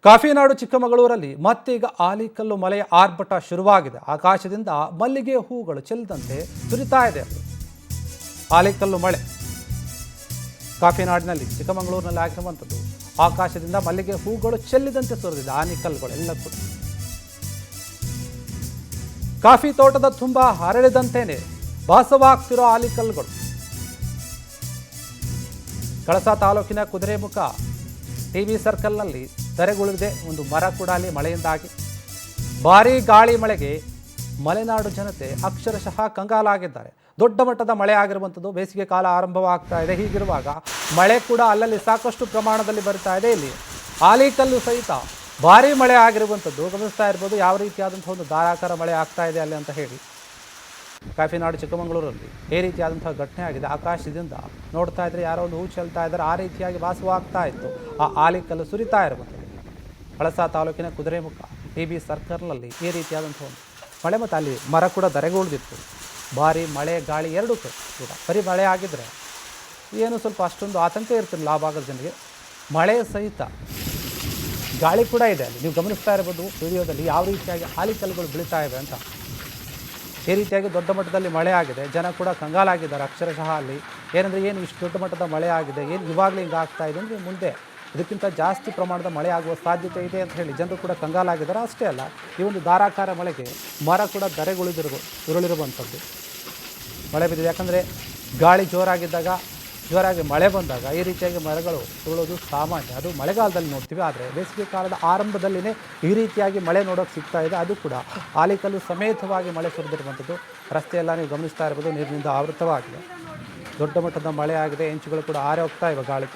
ಕಾಫಿನಾಡು ಚಿಕ್ಕಮಗಳೂರಲ್ಲಿ ಮತ್ತೀಗ ಆಲಿಕಲ್ಲು ಮಳೆಯ ಆರ್ಭಟ ಶುರುವಾಗಿದೆ. ಆಕಾಶದಿಂದ ಮಲ್ಲಿಗೆ ಹೂಗಳು ಚೆಲ್ಲಿದಂತೆ ಸುರಿತಾ ಇದೆ. ಆಲಿಕಲ್ಲು ಮಳೆ ಕಾಫಿನಾಡಿನಲ್ಲಿ ಚಿಕ್ಕಮಗಳೂರಿನಲ್ಲಿ ಆಗಿರುವಂಥದ್ದು. ಆಕಾಶದಿಂದ ಮಲ್ಲಿಗೆ ಹೂಗಳು ಚೆಲ್ಲಿದಂತೆ ಸುರಿದಿದೆ. ಆಲಿಕಲ್ಲುಗಳು ಎಲ್ಲ ಕೂಡ ಕಾಫಿ ತೋಟದ ತುಂಬ ಹರಳಿದಂತೆಯೇ ಭಾಸವಾಗ್ತಿರೋ ಆಲಿಕಲ್ಲುಗಳು. ಕಳಸಾ ತಾಲೂಕಿನ ಕುದುರೆಮುಖ ಟಿವಿ ಸರ್ಕಲ್ನಲ್ಲಿ ಧರೆಗುಳಿದಿದೆ. ಒಂದು ಮರ ಕೂಡ ಅಲ್ಲಿ ಮಳೆಯಿಂದಾಗಿ ಭಾರೀ ಗಾಳಿ ಮಳೆಗೆ ಮಲೆನಾಡು ಜನತೆ ಅಕ್ಷರಶಃ ಕಂಗಾಲಾಗಿದ್ದಾರೆ. ದೊಡ್ಡ ಮಟ್ಟದ ಮಳೆ ಆಗಿರುವಂಥದ್ದು. ಬೇಸಿಗೆ ಕಾಲ ಆರಂಭವಾಗ್ತಾ ಇದೆ. ಹೀಗಿರುವಾಗ ಮಳೆ ಕೂಡ ಅಲ್ಲಲ್ಲಿ ಸಾಕಷ್ಟು ಪ್ರಮಾಣದಲ್ಲಿ ಬರ್ತಾ ಇದೆ. ಇಲ್ಲಿ ಆಲಿಕಲ್ಲು ಸಹಿತ ಭಾರೀ ಮಳೆ ಆಗಿರುವಂಥದ್ದು ಗಮನಿಸ್ತಾ ಇರ್ಬೋದು. ಯಾವ ರೀತಿಯಾದಂಥ ಒಂದು ಧಾರಾಕಾರ ಮಳೆ ಆಗ್ತಾ ಇದೆ ಅಲ್ಲಿ ಅಂತ ಹೇಳಿ. ಕಾಫಿನಾಡು ಚಿಕ್ಕಮಗಳೂರಲ್ಲಿ ಈ ರೀತಿಯಾದಂಥ ಘಟನೆ ಆಗಿದೆ. ಆಕಾಶದಿಂದ ನೋಡ್ತಾ ಇದ್ರೆ ಯಾರೋ ಒಂದು ಹೂ ಚೆಲ್ತಾ ಇದ್ದಾರೆ. ಆ ರೀತಿಯಾಗಿ ಭಾಸವಾಗ್ತಾ ಇತ್ತು. ಆ ಆಲಿಕಲ್ಲು ಸುರಿತಾ ಇರುವಂಥದ್ದು. ಕಳಸಾ ತಾಲೂಕಿನ ಕುದುರೆಮುಖ ಟಿಬಿ ಸರ್ಕಲ್ನಲ್ಲಿ ಈ ರೀತಿಯಾದಂಥ ಒಂದು ಮಳೆ ಮತ್ತು ಅಲ್ಲಿ ಮರ ಕೂಡ ಧರೆಗುಳಿದಿತ್ತು. ಭಾರಿ ಮಳೆ ಗಾಳಿ ಎರಡೂ ಕೂಡ ಬರೀ ಮಳೆ ಆಗಿದ್ದರೆ ಏನು ಸ್ವಲ್ಪ ಅಷ್ಟೊಂದು ಆತಂಕ ಇರ್ತಿರಲಿಲ್ಲ ಆ ಭಾಗದ ಜನರಿಗೆ. ಮಳೆ ಸಹಿತ ಗಾಳಿ ಕೂಡ ಇದೆ ಅಲ್ಲಿ. ನೀವು ಗಮನಿಸ್ತಾ ಇರ್ಬೋದು ವಿಡಿಯೋದಲ್ಲಿ ಯಾವ ರೀತಿಯಾಗಿ ಆಲಿಕಲ್ಲುಗಳು ಬೀಳ್ತಾ ಇವೆ ಅಂತ. ಈ ರೀತಿಯಾಗಿ ದೊಡ್ಡ ಮಟ್ಟದಲ್ಲಿ ಮಳೆ ಆಗಿದೆ. ಜನ ಕೂಡ ಕಂಗಾಲಾಗಿದ್ದಾರೆ ಅಕ್ಷರಶಃ ಅಲ್ಲಿ. ಏನಂದರೆ ಏನು ಇಷ್ಟು ದೊಡ್ಡ ಮಟ್ಟದ ಮಳೆ ಆಗಿದೆ, ಏನು ಇವಾಗಲೇ ಹಿಂಗೆ ಆಗ್ತಾ ಇದೆ ಅಂದರೆ ಮುಂದೆ ಇದಕ್ಕಿಂತ ಜಾಸ್ತಿ ಪ್ರಮಾಣದ ಮಳೆ ಆಗುವ ಸಾಧ್ಯತೆ ಇದೆ ಅಂತ ಹೇಳಿ ಜನರು ಕೂಡ ಕಂಗಾಲಾಗಿದ್ದಾರೆ. ಅಷ್ಟೇ ಅಲ್ಲ, ಈ ಒಂದು ಧಾರಾಕಾರ ಮಳೆಗೆ ಮರ ಕೂಡ ಉರುಳಿರುವಂಥದ್ದು ಮಳೆ ಬಿದ್ದಿದೆ. ಯಾಕಂದರೆ ಗಾಳಿ ಜೋರಾಗಿ ಮಳೆ ಬಂದಾಗ ಈ ರೀತಿಯಾಗಿ ಮರಗಳು ಉರುಳೋದು ಸಾಮಾನ್ಯ. ಅದು ಮಳೆಗಾಲದಲ್ಲಿ ನೋಡ್ತೀವಿ. ಆದರೆ ಬೇಸಿಗೆ ಕಾಲದ ಆರಂಭದಲ್ಲಿನೇ ಈ ರೀತಿಯಾಗಿ ಮಳೆ ನೋಡೋಕೆ ಸಿಗ್ತಾ ಇದೆ. ಅದು ಕೂಡ ಆಲಿಕಲ್ಲು ಸಮೇತವಾಗಿ ಮಳೆ ಸುರಿದಿರುವಂಥದ್ದು. ರಸ್ತೆಯೆಲ್ಲ ನೀವು ಗಮನಿಸ್ತಾ ಇರ್ಬೋದು ನೀರಿನಿಂದ ಆವೃತವಾಗಿದೆ. ದೊಡ್ಡ ಮಟ್ಟದ ಮಳೆ ಆಗಿದೆ. ಹೆಂಚುಗಳು ಕೂಡ ಆರಿ ಹೋಗ್ತಾ ಇವೆ ಗಾಳಿ.